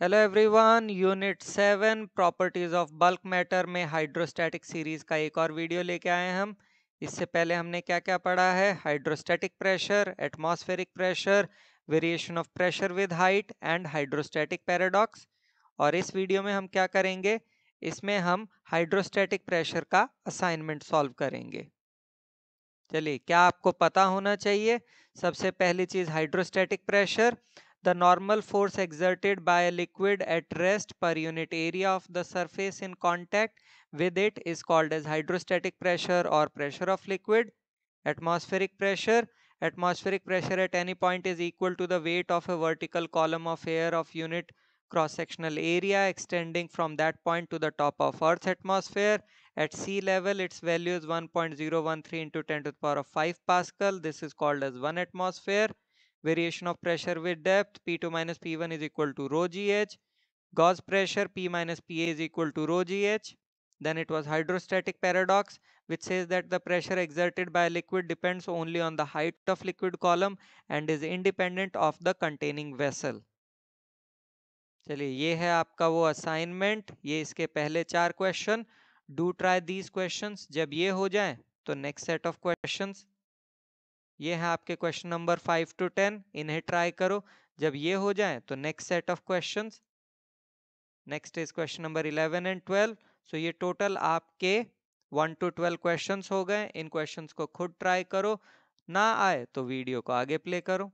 Hello everyone, unit 7 properties of bulk matter में hydrostatic series का एक और वीडियो लेके आए हैं हम। इससे पहले हमने क्या क्या पढ़ा है? Hydrostatic pressure, atmospheric pressure, variation of pressure with height and hydrostatic paradox. और इस वीडियो में हम क्या करेंगे? इसमें हम हाइड्रोस्टैटिक प्रेशर का असाइनमेंट सॉल्व करेंगे। चलिए, क्या आपको पता होना चाहिए? सबसे पहली चीज, hydrostatic pressure, the normal force exerted by a liquid at rest per unit area of the surface in contact with it is called as hydrostatic pressure or pressure of liquid. Atmospheric pressure, atmospheric pressure at any point is equal to the weight of a vertical column of air of unit cross sectional area extending from that point to the top of Earth's atmosphere. At sea level, its value is 1.013 into 10 to the power of 5 Pascal. This is called as 1 atmosphere. Variation of pressure with depth, P2 minus P1 is equal to rho gh. Gauge pressure, P minus PA is equal to rho gh. Then it was hydrostatic paradox, which says that the pressure exerted by a liquid depends only on the height of liquid column and is independent of the containing vessel. चलिए, ये है आपका वो assignment, ये इसके पहले 4 question. Do try these questions. जब ये हो जाए तो नेक्स्ट सेट ऑफ क्वेश्चंस, ये है आपके क्वेश्चन नंबर 5 to 10, इन्हें ट्राई करो। जब ये हो जाए तो next set of questions, next is question number 11 and 12। सो ये टोटल आपके 1 to 12 क्वेश्चंस हो गए। इन क्वेश्चंस को खुद ट्राई करो, ना आए तो वीडियो को आगे प्ले करो।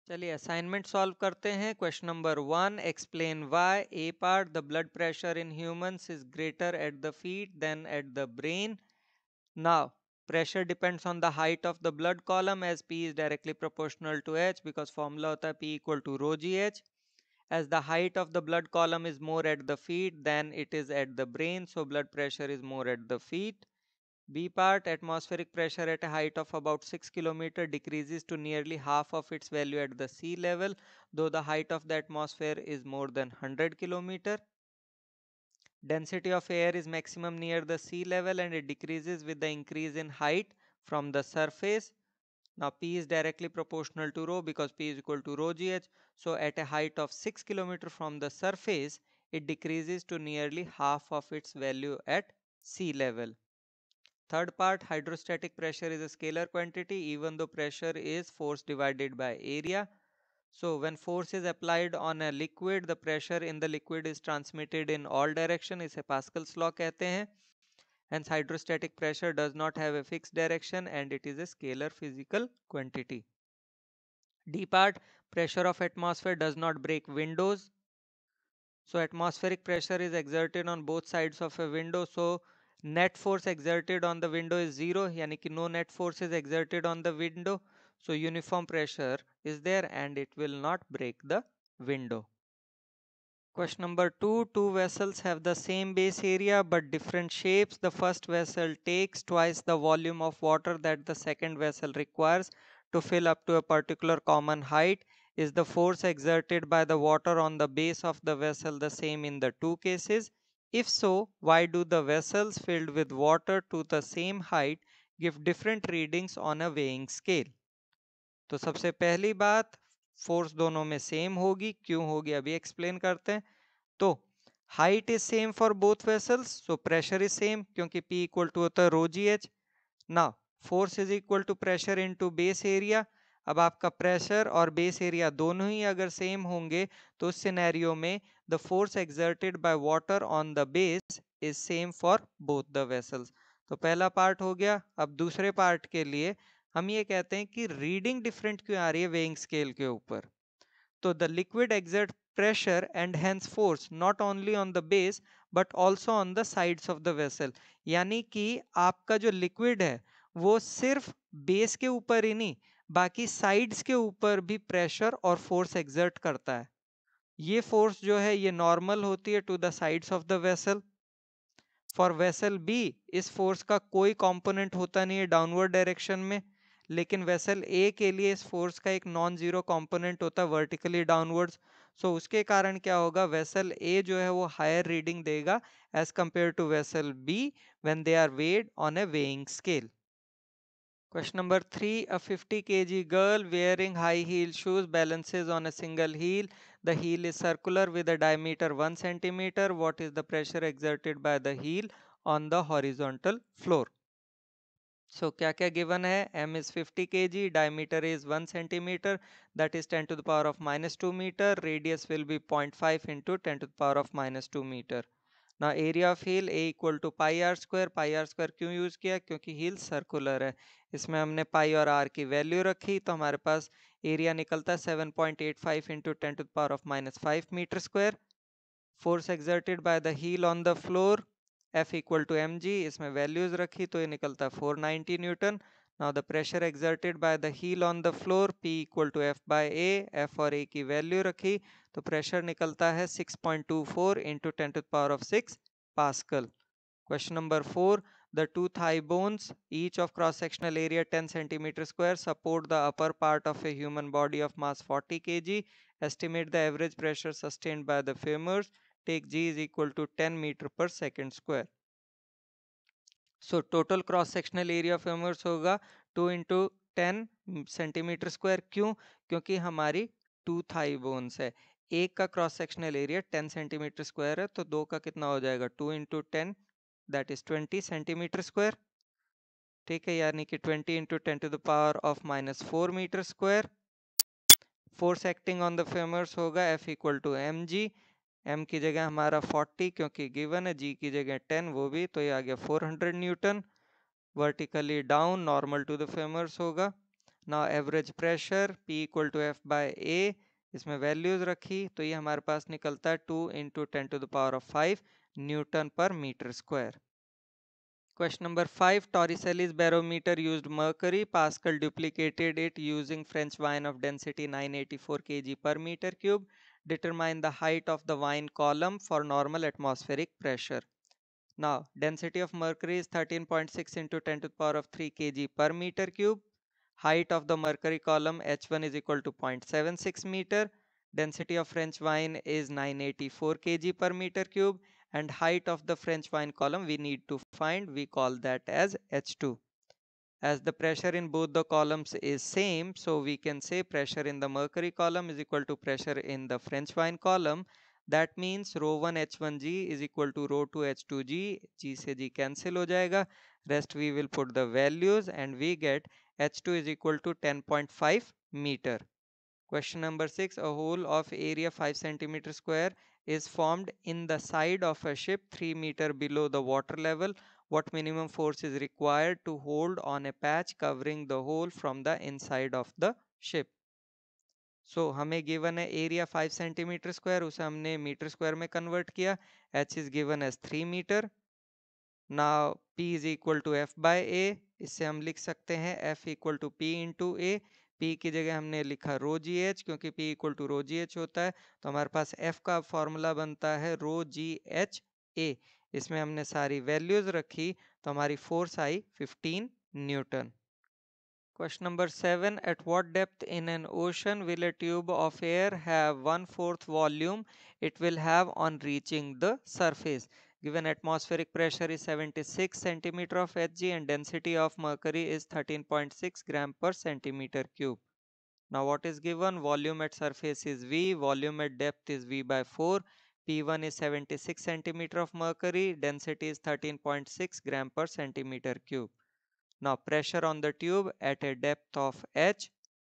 चलिए असाइनमेंट सॉल्व करते हैं। Question number 1, explain why a part, the blood pressure in humans is greater at the feet than at the brain. Now, pressure depends on the height of the blood column as P is directly proportional to H, because formula hota hai P equal to rho GH. As the height of the blood column is more at the feet than it is at the brain, so blood pressure is more at the feet. B part, atmospheric pressure at a height of about 6 km decreases to nearly half of its value at the sea level, though the height of the atmosphere is more than 100 km. Density of air is maximum near the sea level and it decreases with the increase in height from the surface. Now P is directly proportional to rho because P is equal to rho GH. So at a height of 6 km from the surface, it decreases to nearly half of its value at sea level. Third part, hydrostatic pressure is a scalar quantity even though pressure is force divided by area. So when force is applied on a liquid, the pressure in the liquid is transmitted in all direction. इसे Pascal's law कहते हैं. Hence hydrostatic pressure does not have a fixed direction and it is a scalar physical quantity. D part, pressure of atmosphere does not break windows. So atmospheric pressure is exerted on both sides of a window. So net force exerted on the window is 0, यानी कि no net force is exerted on the window. So uniform pressure is there and it will not break the window. Question number 2, two vessels have the same base area but different shapes. The first vessel takes twice the volume of water that the second vessel requires to fill up to a particular common height. Is the force exerted by the water on the base of the vessel the same in the two cases? If so, why do the vessels filled with water to the same height give different readings on a weighing scale? तो सबसे पहली बात, force दोनों में same होगी। क्यों होगी अभी एक्सप्लेन करते हैं। तो height is same for both vessels, so pressure is same क्योंकि P इक्वल टू होता है रो जी एच। ना force is equal to pressure into base area. अब आपका प्रेशर और बेस एरिया दोनों ही अगर सेम होंगे तो उस सिनेरियो में the force exerted by water on the base is same for both the vessels. तो पहला पार्ट हो गया। अब दूसरे पार्ट के लिए हम ये कहते हैं कि रीडिंग डिफरेंट क्यों आ रही है वेइंग स्केल के ऊपर। तो the liquid exert pressure and hence force not only on the base but also on the sides of the vessel। यानी कि आपका जो लिक्विड है वो सिर्फ बेस के ऊपर ही नहीं, बाकी साइड्स के ऊपर भी प्रेशर और फोर्स एक्सर्ट करता है। ये फोर्स जो है ये नॉर्मल होती है to the sides of the vessel. For vessel B इस फोर्स का कोई कंपोनेंट होता नहीं है डाउनवर्ड डायरेक्शन में, लेकिन वेसल ए के लिए इस फोर्स का एक नॉन जीरो कंपोनेंट होता है वर्टिकली डाउनवर्ड्स। सो उसके कारण क्या होगा, वेसल ए जो है वो हायर रीडिंग देगा as compared to vessel B when they are weighed on a weighing scale. Question number 3. A 50 kg girl wearing high heel shoes balances on a single heel. The heel is circular with a diameter 1 centimeter. What is the pressure exerted by the heel on the horizontal floor? So क्या क्या given है? M is 50 kg, diameter is 1 centimeter, that is 10 to the power of minus 2 meter. Radius will be 0.5 into 10 to the power of minus 2 meter. ना area of heel A equal to pi r square क्यों use किया? क्योंकि heal circular है। इसमें हमने पाई और are की value रखी तो हमारे पास एरिया निकलता है 7.85 into 10 to the power of minus 5 metre square. Force exerted by the heel on the floor F equal to m g, इसमें वैल्यूज रखी तो ये निकलता है 490 newton. Now the pressure exerted by the heel on the floor P equal to F by A, F और A की value रखी तो प्रेशर निकलता है 6.24 into 10 to the power of 6 pascal. Question number 4. The two thigh bones, each of cross-sectional area 10 centimeter square, support the upper part of a human body of mass 40 kg. Estimate the average pressure sustained by the femurs. Take G is equal to 10 meter per second square. So total cross-sectional area of femurs होगा 2 into 10 centimetre square. क्यों? क्योंकि हमारी to Thai bones है। एक का cross sectional area 10 centimetre square है तो दो का कितना हो जाएगा? 2 into 10, that is 20 centimetre square. ठीक है, यानी कि 20 into 10 to the power of minus 4 metre square. Force acting on the femurs होगा F equal to m g. M की जगह हमारा 40 क्योंकि गिवन है, जी की जगह 10 वो भी, तो ये आ गया 400 newton. Vertically down normal to the femurs होगा। Now average pressure P equal to F by A, इसमें वैल्यूज रखी तो ये हमारे पास निकलता है 2 into 10 to the power of 5 newton per metre square. Question number 5. Torricelli's barometer used mercury. Pascal duplicated it using French wine of density 984 kg per meter cube. Determine the height of the wine column for normal atmospheric pressure. Now, density of mercury is 13.6 into 10 to the power of 3 kg per meter cube. Height of the mercury column H1 is equal to 0.76 meter. Density of French wine is 984 kg per meter cube. And height of the French wine column we need to find, we call that as H2. As the pressure in both the columns is same, so we can say pressure in the mercury column is equal to pressure in the French wine column. That means ρ1 H1G is equal to ρ2 H2G. G से G cancel हो जाएगा. Rest we will put the values and we get H2 is equal to 10.5 meter. Question number 6. A hole of area 5 centimeter square is formed in the side of a ship 3 meter below the water level. What minimum force is required to hold on a patch covering the hole from the inside of the ship? So हमें given है area 5 centimeter square, उसे हमने metre square में convert किया. H is given as 3 meter. Now P is equal to F by A. इससे हम लिख सकते हैं F equal to P into A. P की जगह हमने लिखा रो जी एच, क्योंकि P equal to rho g h होता है तो हमारे पास F का फॉर्मूला बनता है रो जी एच ए। इसमें हमने सारी वैल्यूज रखी तो हमारी force I 15 Newton. Question number 7. At what depth in an ocean will a tube of air have 1/4 volume it will have on reaching the surface? Given atmospheric pressure is 76 centimeter of Hg and density of mercury is 13.6 gram per centimeter cube. Now what is given? Volume at surface is V, volume at depth is V by 4. P1 is 76 centimeter of mercury, density is 13.6 gram per centimeter cube. Now pressure on the tube at a depth of H,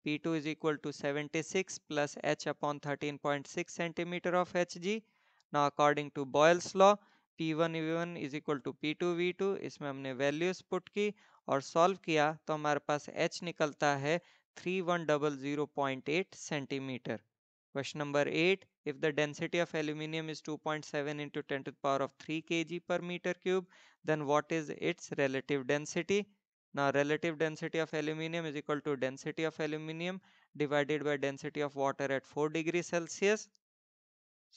P2 is equal to 76 plus H upon 13.6 centimeter of Hg. Now according to Boyle's law, P1 V1 is equal to P2 V2, इसमें हमने values put की और solve किया तो हमारे पास H निकलता है 3100.8 centimeter. Question number 8. If the density of aluminium is 2.7 into 10 to the power of 3 kg per meter cube, then what is its relative density? Now relative density of aluminium is equal to density of aluminium divided by density of water at 4 degrees Celsius.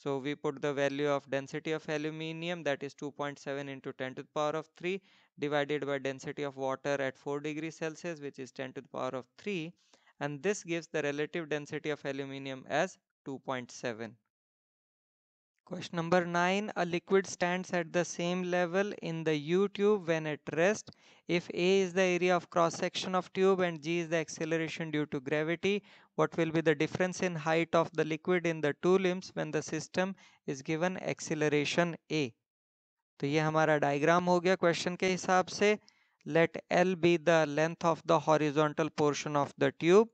So we put the value of density of aluminium, that is 2.7 into 10 to the power of 3 divided by density of water at 4 degrees Celsius, which is 10 to the power of 3, and this gives the relative density of aluminium as 2.7. Question number 9. A liquid stands at the same level in the U tube when at rest. If A is the area of cross section of tube and G is the acceleration due to gravity, what will be the difference in height of the liquid in the two limbs when the system is given acceleration A? तो ये हमारा diagram हो गया question के हिसाब से. Let L be the length of the horizontal portion of the tube.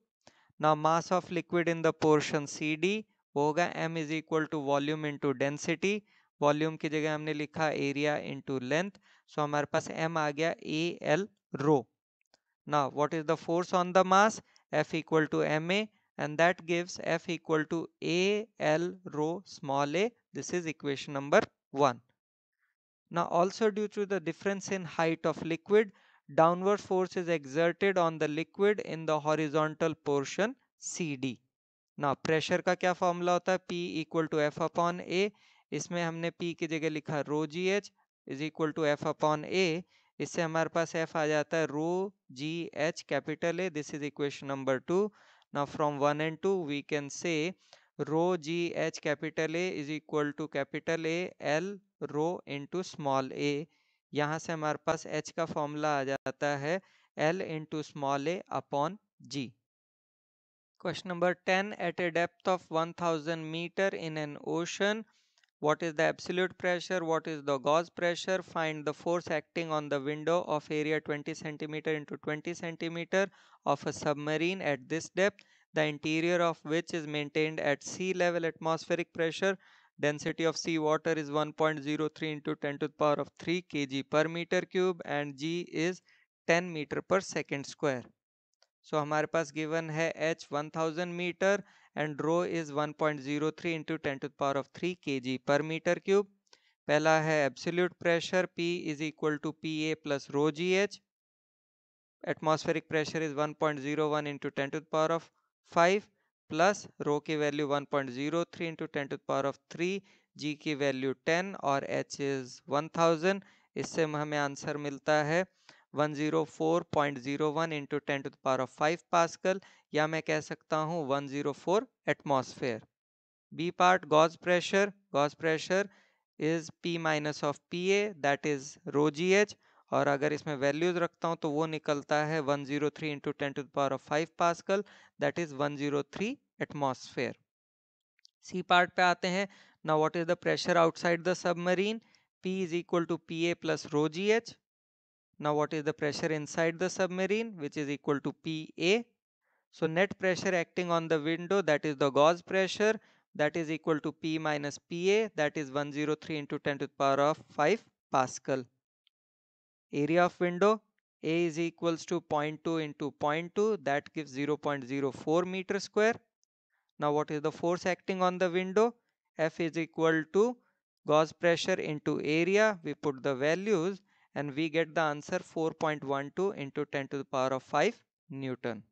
Now mass of liquid in the portion CD वो होगा m is equal to volume into density. Volume की जगह हमने लिखा एरिया into length. So हमारे पास m आ गया AL rho. Now what is the force on the mass? F equal to ma, and that gives F equal to AL rho small a. This is equation number 1. Now also due to the difference in height of liquid, downward force is exerted on the liquid in the horizontal portion CD. Now pressure का क्या formula होता है? P equal to F upon A. इसमें हमने P की जगह लिखा rho g h is equal to F upon A. इससे हमारे पास F आ जाता है rho g h capital A. This is equation number 2. Now from 1 and 2 we can say rho g h capital A is equal to capital A L rho into small ए. यहाँ से हमारे पास H का formula आ जाता है L into small A upon ji. Question number 10. At a depth of 1000 meter in an ocean, what is the absolute pressure? What is the gauge pressure? Find the force acting on the window of area 20 centimeter into 20 centimeter of a submarine at this depth, the interior of which is maintained at sea level atmospheric pressure. Density of sea water is 1.03 into 10 to the power of 3 kg per meter cube and G is 10 meter per second square. So हमारे पास given है h 1000 metre and rho is 1.03 into 10 to the power of 3 kg per meter cube. पहला है absolute pressure P is equal to PA plus rho GH. Atmospheric pressure is 1.01 into 10 to the power of 5 plus रो की value 1.03 into 10 to the power of 3, G की value 10 और H is 1000. इससे हमें answer मिलता है 104.01 into 10 to the power of 5 pascal, या मैं कह सकता हूँ 104 atmosphere. B part gauge pressure is P minus of PA that is rho GH. और अगर इसमें वैल्यूज रखता हूँ तो वो निकलता है 103 into 10 to the power of 5 pascal that is 103 atmosphere. C part पे आते हैं. Now what is the pressure outside the submarine? P is equal to PA plus rho GH. Now what is the pressure inside the submarine, which is equal to PA? So net pressure acting on the window, that is the gauge pressure, that is equal to P minus PA, that is 103 into 10 to the power of 5 Pascal. Area of window, A is equals to 0.2 into 0.2, that gives 0.04 meter square. Now what is the force acting on the window? F is equal to gauge pressure into area. We put the values and we get the answer 4.12 into 10 to the power of 5 Newton.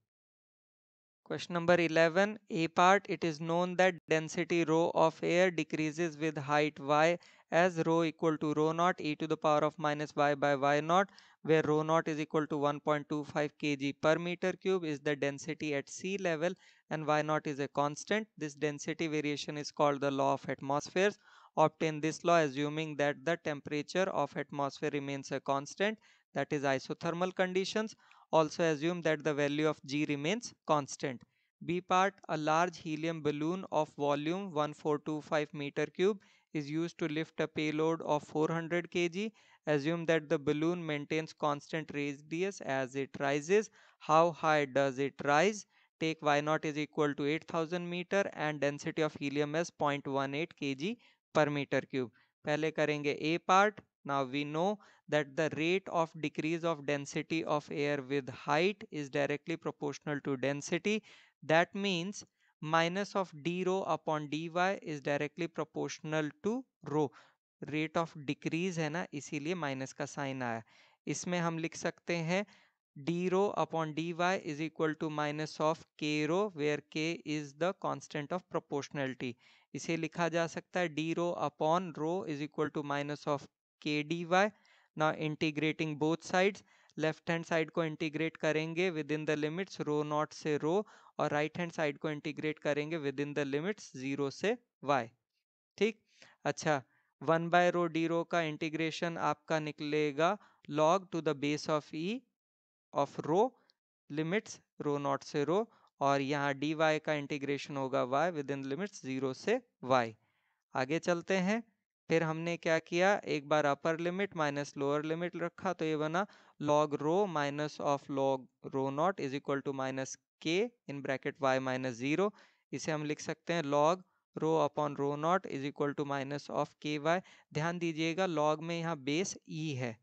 Question number 11. A part, it is known that density rho of air decreases with height y as rho equal to rho naught e to the power of minus y by y naught, where rho naught is equal to 1.25 kg per meter cube is the density at sea level and y naught is a constant. This density variation is called the law of atmospheres. Obtain this law assuming that the temperature of atmosphere remains a constant, that is isothermal conditions. Also assume that the value of G remains constant. B part, a large helium balloon of volume 1425 meter cube is used to lift a payload of 400 kg. Assume that the balloon maintains constant radius as it rises. How high does it rise? Take y0 is equal to 8000 meter and density of helium as 0.18 kg per meter cube. पहले करेंगे A part. Now we know that the rate of decrease of density of air with height is directly proportional to density. That means minus of d rho upon dy is directly proportional to rho. Rate of decrease है ना, इसीलिए minus का sign आया. इसमें हम लिख सकते हैं d rho upon d y is equal to minus of k rho where k is the constant of proportionality. इसे लिखा जा सकता है d rho upon rho is equal to minus of k d y. Now integrating both sides, left hand side को integrate करेंगे within the limits rho not से rho और right hand side को इंटीग्रेट करेंगे within the limits 0 से y. ठीक. अच्छा, 1 bye rho D रो का इंटीग्रेशन आपका निकलेगा log to the base of e of rho limits rho not से रो, और यहाँ dy का इंटीग्रेशन होगा y विद इन लिमिट्स 0 से y। आगे चलते हैं। फिर हमने क्या किया, एक बार upper limit minus lower limit रखा, तो ये बना log rho minus of log rho not is equal to minus k in bracket y minus 0। इसे हम लिख सकते हैं log rho upon rho not is equal to minus of k y. ध्यान दीजिएगा log में यहाँ बेस e है,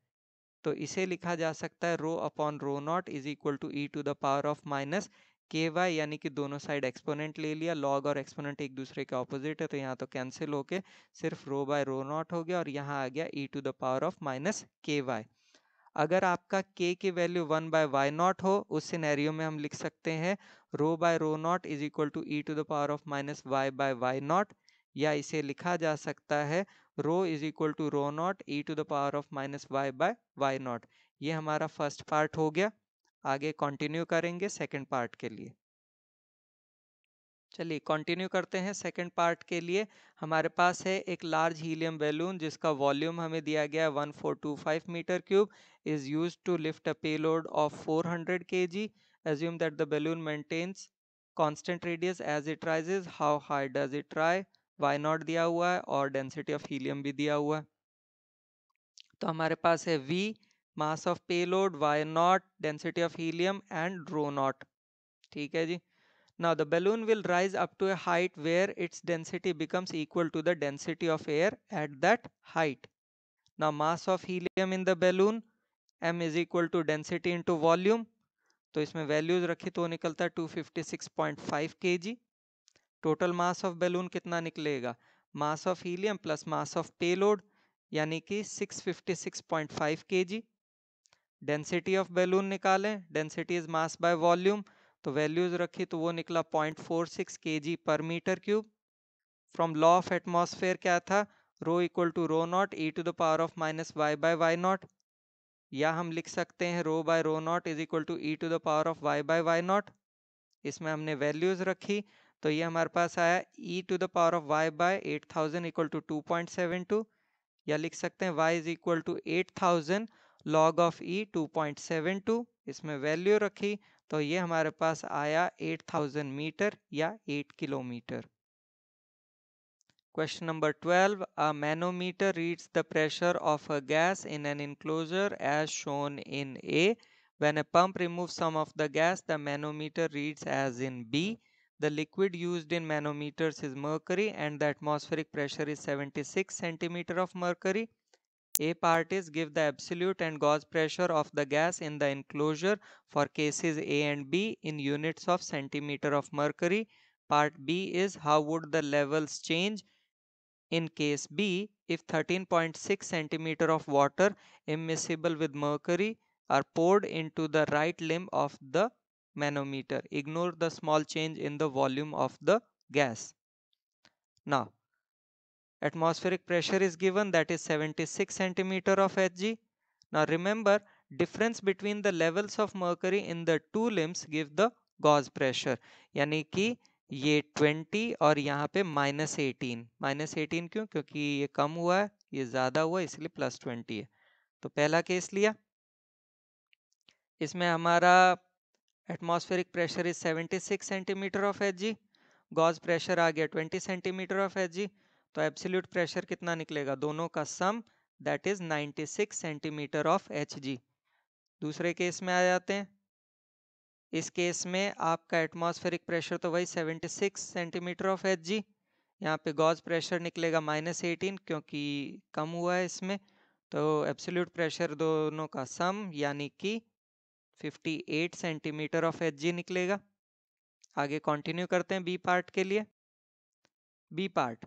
तो इसे लिखा जा सकता है rho upon rho not is equal to e to the power of minus k y, यानी कि दोनों साइड एक्सपोनेंट ले लिया। लॉग और एक्सपोनेंट एक दूसरे के ऑपोजिट है, तो यहाँ तो कैंसिल होके सिर्फ रो बाय रो नॉट हो गया, और यहाँ आ गया e to the power of minus k y. अगर आपका k की वैल्यू 1 बाय वाई नॉट हो, उस सिनेरियो में हम लिख सकते हैं rho by rho not is equal to e to the power of minus y by y naught, या इसे लिखा जा सकता है rho is equal to rho naught e to the power of minus y by y naught. ये हमारा first part हो गया। आगे कंटिन्यू करेंगे सेकंड पार्ट के लिए। चलिए कंटिन्यू करते हैं। सेकंड पार्ट के लिए हमारे पास है एक लार्ज हीलियम बैलून जिसका वॉल्यूम हमें दिया गया 1425 metre cube, is used to lift a payload of 400 kg। assume that the balloon maintains constant radius as it rises, how high does it rise? y not दिया हुआ है और density of helium भी दिया हुआ है। तो हमारे पास है v mass of payload, y not density of helium and rho not. ठीक है जी। Now the balloon will rise up to a height where its density becomes equal to the density of air at that height. Now mass of helium in the balloon m is equal to density into volume, तो इसमें values रखी तो निकलता है 256.5 kg। Total mass of balloon कितना निकलेगा, mass of helium plus mass of payload, यानी कि 656.5 kg। डेंसिटी ऑफ बैलून निकालें, density is mass by volume, तो वैल्यूज रखी तो वो निकला 0.46 kg per metre cube. From law of atmosphere क्या था, rho equal to rho naught e to the power of minus y by y naught, या हम लिख सकते हैं rho by rho not is equal to e to the power of y by y naught. इसमें हमने values रखी, तो ये हमारे पास आया e to the power of y by 8000 equal to 2.72, या लिख सकते हैं y is equal to 8000 log of e 2.72। इसमें वैल्यू रखी तो ये हमारे पास आया 8000 मीटर या 8 kilometre. Question number 12. A manometer reads the pressure of a gas in an enclosure as shown in A. When a pump removes some of the gas, the manometer reads as in B. The liquid used in manometers is mercury and the atmospheric pressure is 76 centimeter of mercury. A part is give the absolute and gauge pressure of the gas in the enclosure for cases A and B in units of centimeter of mercury. Part B is how would the levels change in case B if 13.6 centimeter of water immiscible with mercury are poured into the right limb of the manometer. Ignore the small change in the volume of the gas. Now atmospheric pressure is given, that is 76 centimeter of Hg. Now remember, difference between the levels of mercury in the two limbs give the gauge pressure, यानी कि ये 20 और यहाँ पे -18। -18 क्यों, क्योंकि ये कम हुआ है ये ज़्यादा हुआ इसलिए +20 है। तो पहला केस लिया, इसमें हमारा atmospheric pressure is 76 centimetre of Hg, gauge pressure आ गया 20 सेंटीमीटर ऑफ Hg, तो एब्सोल्यूट प्रेशर कितना निकलेगा, दोनों का sum that is 96 centimetre of Hg। दूसरे केस में आ जाते हैं। इस केस में आपका एटमॉस्फेरिक प्रेशर तो वही 76 सेंटीमीटर ऑफ Hg, यहाँ पे गॉज प्रेशर निकलेगा -18 क्योंकि कम हुआ है इसमें, तो एब्सोल्यूट प्रेशर दोनों का सम यानी कि 58 सेंटीमीटर ऑफ Hg निकलेगा। आगे कंटिन्यू करते हैं बी पार्ट के लिए। B part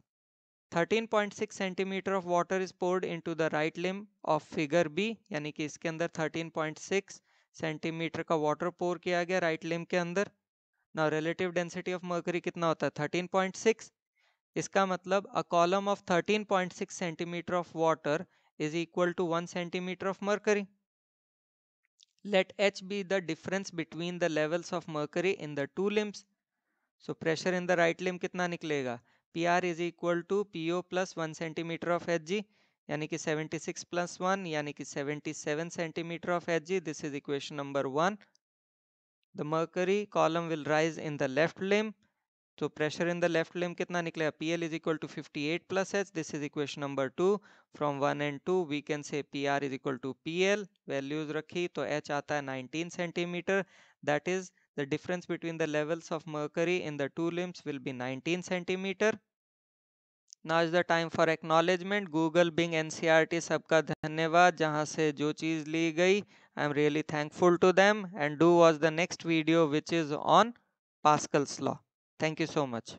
13.6 centimetre of water is poured into the right limb of figure B, यानी कि इसके अंदर 13.6 सेंटीमीटर का वाटर पोर किया गया राइट लिम्ब के अंदर। Now relative density of mercury कितना होता है 13.6, इसका मतलब a column of 13.6 centimetre of water is equal to 1 centimetre of mercury. Let H be the difference between the levels of mercury in the two limbs. So pressure in the right limb कितना निकलेगा, PR is equal to PO plus 1 centimeter of Hg, यानी कि 76 plus 1 यानी कि 77 centimetre of Hg. This is equation number 1. The mercury column will rise in the left limb. तो pressure in the left limb कितना निकलेगा? PL is equal to 58 plus H. This is equation number 2. From 1 and 2 we can say PR is equal to PL. Values रखी तो H आता है 19 centimeter. That is the difference between the levels of mercury in the two limbs will be 19 centimeter. Now is the time for acknowledgement. Google, Bing, NCERT सबका धन्यवाद जहाँ से जो चीज़ ली गई. I am really thankful to them and do watch the next video which is on Pascal's law. Thank you so much.